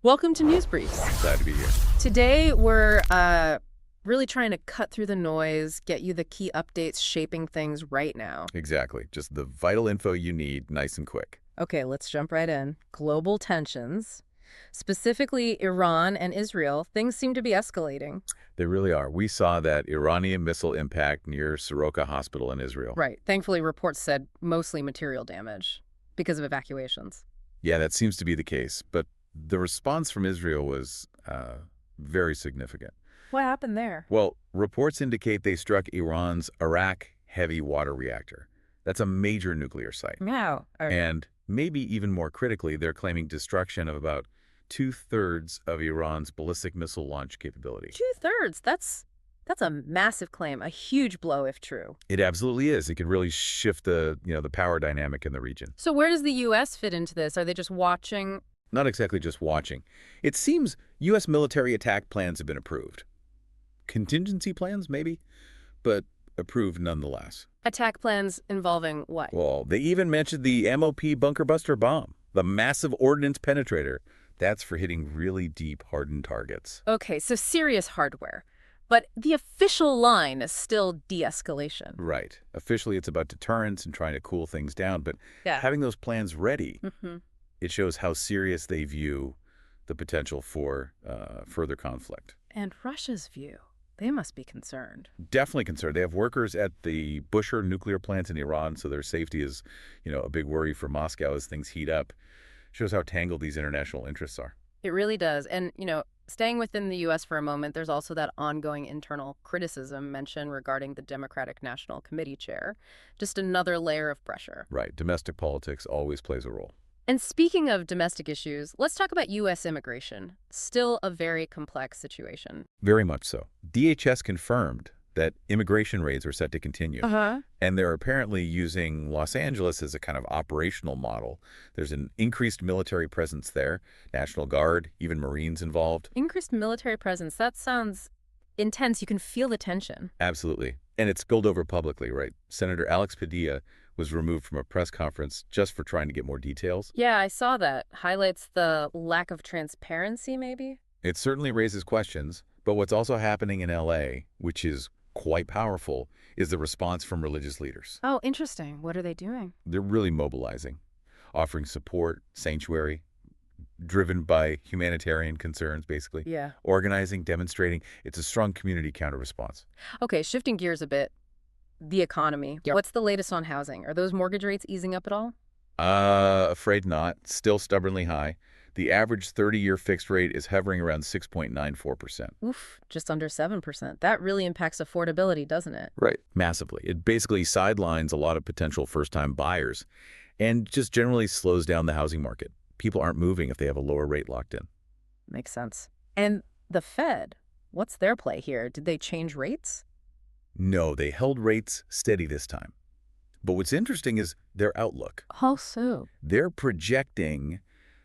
Welcome to News Briefs. Glad to be here. Today, we're really trying to cut through the noise, get you the key updates shaping things right now. Exactly. Just the vital info you need, nice and quick. Okay, let's jump right in. Global tensions, specifically Iran and Israel, things seem to be escalating. They really are. We saw that Iranian missile impact near Soroka Hospital in Israel. Right. Thankfully, reports said mostly material damage because of evacuations. Yeah, that seems to be the case. But the response from Israel was very significant. What happened there? Well, reports indicate they struck Iran's Arak heavy water reactor. That's a major nuclear site. Wow. And maybe even more critically, they're claiming destruction of about two-thirds of Iran's ballistic missile launch capability. Two-thirds. That's a massive claim, a huge blow if true. It absolutely is. It could really shift the power dynamic in the region. So where does the U.S. fit into this? Are they just watching? Not exactly just watching. It seems U.S. military attack plans have been approved. Contingency plans, maybe, but approved nonetheless. Attack plans involving what? Well, they even mentioned the MOP bunker buster bomb, the massive ordnance penetrator. That's for hitting really deep, hardened targets. Okay, so serious hardware. But the official line is still de-escalation. Right. Officially, it's about deterrence and trying to cool things down, but Yeah. having those plans ready, Mm-hmm. it shows how serious they view the potential for further conflict. And Russia's view, they must be concerned. Definitely concerned. They have workers at the Bushehr nuclear plant in Iran, so their safety is, a big worry for Moscow as things heat up. Shows how tangled these international interests are. It really does. And, staying within the U.S. for a moment, there's also that ongoing internal criticism mentioned regarding the Democratic National Committee chair. Just another layer of pressure. Right. Domestic politics always plays a role. And speaking of domestic issues, let's talk about U.S. immigration. Still a very complex situation. Very much so. DHS confirmed that immigration raids are set to continue. Uh-huh. And they're apparently using Los Angeles as a kind of operational model. There's an increased military presence there, National Guard, even Marines involved. Increased military presence. That sounds intense. You can feel the tension. Absolutely. And it's spilled over publicly, right? Senator Alex Padilla was removed from a press conference just for trying to get more details. Yeah, I saw that. Highlights the lack of transparency, maybe? It certainly raises questions, but what's also happening in LA, which is quite powerful, is the response from religious leaders. Oh, interesting. What are they doing? They're really mobilizing, offering support, sanctuary, driven by humanitarian concerns, basically. Yeah. Organizing, demonstrating. It's a strong community counter-response. Okay, shifting gears a bit. The economy. Yep. What's the latest on housing? Are those mortgage rates easing up at all? Afraid not. Still stubbornly high. The average 30-year fixed rate is hovering around 6.94%. Oof, just under 7%. That really impacts affordability, doesn't it? Right. Massively. It basically sidelines a lot of potential first-time buyers and just generally slows down the housing market. People aren't moving if they have a lower rate locked in. Makes sense. And the Fed, what's their play here? Did they change rates? No, they held rates steady this time. But what's interesting is their outlook. How so? They're projecting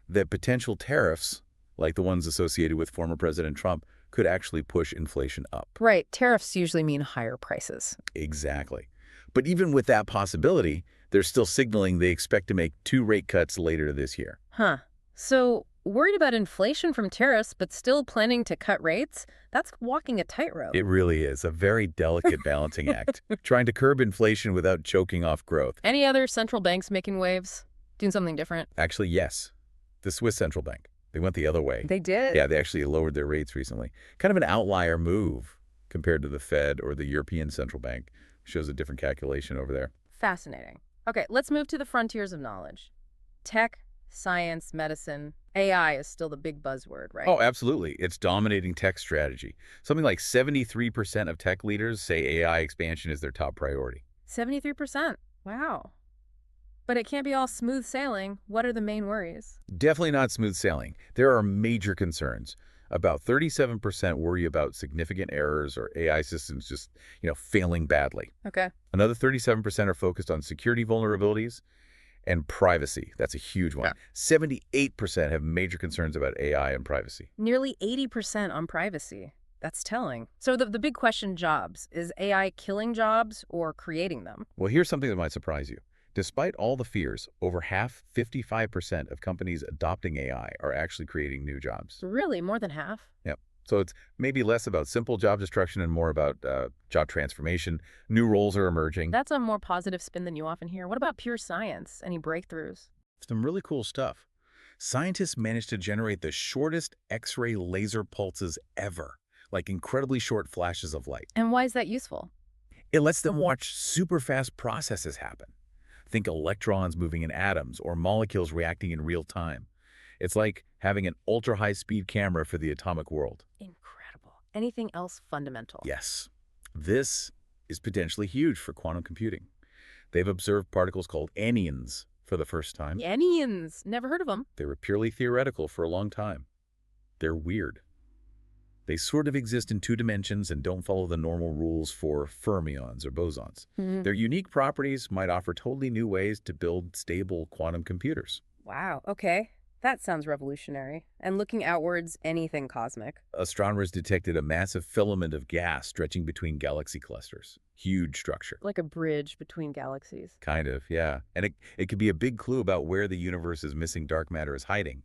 that potential tariffs, like the ones associated with former President Trump, could actually push inflation up. Right, tariffs usually mean higher prices. Exactly. But even with that possibility, they're still signaling they expect to make 2 rate cuts later this year. Huh. So, worried about inflation from tariffs, but still planning to cut rates? That's walking a tightrope. It really is a very delicate balancing act, trying to curb inflation without choking off growth. Any other central banks making waves? Doing something different? Actually, yes. The Swiss Central Bank. They went the other way. They did? Yeah, they actually lowered their rates recently. Kind of an outlier move compared to the Fed or the European Central Bank. Shows a different calculation over there. Fascinating. Okay, let's move to the frontiers of knowledge. Tech, science, medicine. AI is still the big buzzword, right? Oh, absolutely. It's dominating tech strategy. Something like 73% of tech leaders say AI expansion is their top priority. 73%. Wow. But it can't be all smooth sailing. What are the main worries? Definitely not smooth sailing. There are major concerns. About 37% worry about significant errors or AI systems just, failing badly. Okay. Another 37% are focused on security vulnerabilities and privacy. That's a huge one. Yeah. 78% have major concerns about AI and privacy. Nearly 80% on privacy. That's telling. So the big question, jobs. Is AI killing jobs or creating them? Well, here's something that might surprise you. Despite all the fears, over half, 55% of companies adopting AI are actually creating new jobs. Really, more than half? Yep. So it's maybe less about simple job destruction and more about job transformation. New roles are emerging. That's a more positive spin than you often hear. What about pure science? Any breakthroughs? Some really cool stuff. Scientists managed to generate the shortest X-ray laser pulses ever, like incredibly short flashes of light. And why is that useful? It lets them watch super fast processes happen. Think electrons moving in atoms or molecules reacting in real time. It's like having an ultra-high-speed camera for the atomic world. Incredible. Anything else fundamental? Yes, this is potentially huge for quantum computing. They've observed particles called anyons for the first time. Iranians. Never heard of them. They were purely theoretical for a long time. They're weird. They sort of exist in two dimensions and don't follow the normal rules for fermions or bosons. Their unique properties might offer totally new ways to build stable quantum computers. Wow. Okay. That sounds revolutionary. And looking outwards, anything cosmic. Astronomers detected a massive filament of gas stretching between galaxy clusters. Huge structure. Like a bridge between galaxies. Kind of, yeah. And it could be a big clue about where the universe's missing dark matter is hiding.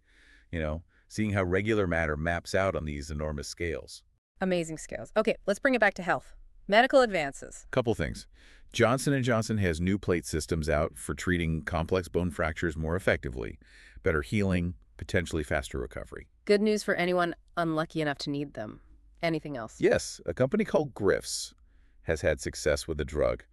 Seeing how regular matter maps out on these enormous scales. Amazing scales. Okay, let's bring it back to health. Medical advances. Couple things. Johnson & Johnson has new plate systems out for treating complex bone fractures more effectively. Better healing, potentially faster recovery. Good news for anyone unlucky enough to need them. Anything else? Yes, a company called Griff's has had success with a drug,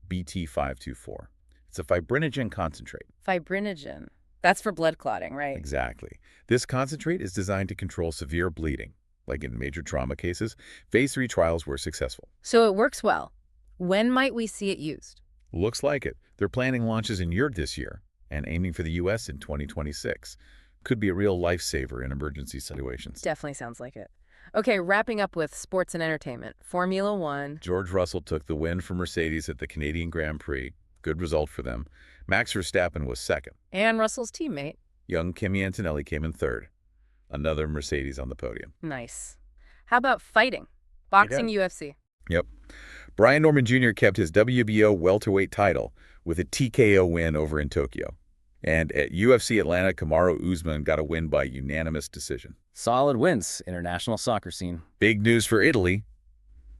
BT524. It's a fibrinogen concentrate. Fibrinogen. That's for blood clotting, right? Exactly. This concentrate is designed to control severe bleeding. Like in major trauma cases, phase 3 trials were successful. So it works well. When might we see it used? Looks like it. They're planning launches in Europe this year and aiming for the U.S. in 2026. Could be a real lifesaver in emergency situations. Definitely sounds like it. Okay, wrapping up with sports and entertainment. Formula One. George Russell took the win for Mercedes at the Canadian Grand Prix. Good result for them. Max Verstappen was second. And Russell's teammate. Young Kimi Antonelli came in third. Another Mercedes on the podium. Nice. How about fighting? Boxing, UFC. Yep. Brian Norman Jr. kept his WBO welterweight title with a TKO win over in Tokyo. And at UFC Atlanta, Kamaru Usman got a win by unanimous decision. Solid wins, international soccer scene. Big news for Italy.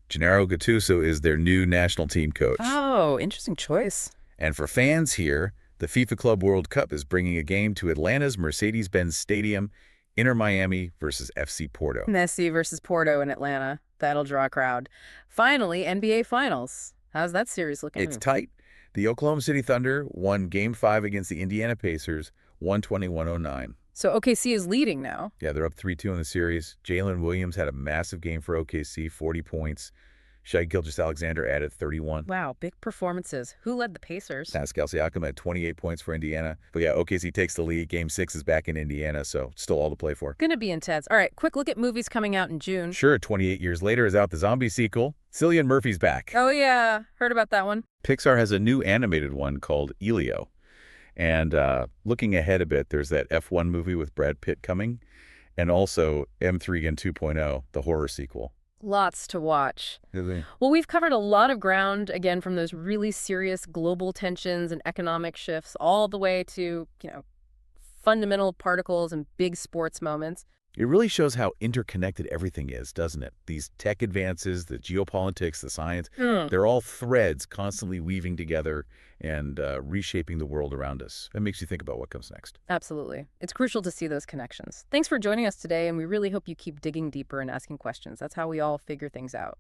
Gennaro Gattuso is their new national team coach. Oh, interesting choice. And for fans here, the FIFA Club World Cup is bringing a game to Atlanta's Mercedes-Benz Stadium, Inter Miami versus FC Porto. Messi versus Porto in Atlanta. That'll draw a crowd. Finally, NBA Finals. How's that series looking? It's tight. The Oklahoma City Thunder won Game 5 against the Indiana Pacers, 120-109. So OKC is leading now. Yeah, they're up 3-2 in the series. Jalen Williams had a massive game for OKC, 40 points. Shai Gilgeous-Alexander added 31. Wow, big performances. Who led the Pacers? Pascal Siakam had 28 points for Indiana. But yeah, OKC takes the lead. Game 6 is back in Indiana, so still all to play for. Gonna be intense. All right, quick look at movies coming out in June. Sure, 28 years later is out the zombie sequel. Cillian Murphy's back. Oh yeah, heard about that one. Pixar has a new animated one called Elio. And looking ahead a bit, there's that F1 movie with Brad Pitt coming. And also M3 and 2.0, the horror sequel. Lots to watch. Well, we've covered a lot of ground, again, from those really serious global tensions and economic shifts all the way to, fundamental particles and big sports moments. It really shows how interconnected everything is, doesn't it? These tech advances, the geopolitics, the science, they're all threads constantly weaving together and reshaping the world around us. It makes you think about what comes next. Absolutely. It's crucial to see those connections. Thanks for joining us today, and we really hope you keep digging deeper and asking questions. That's how we all figure things out.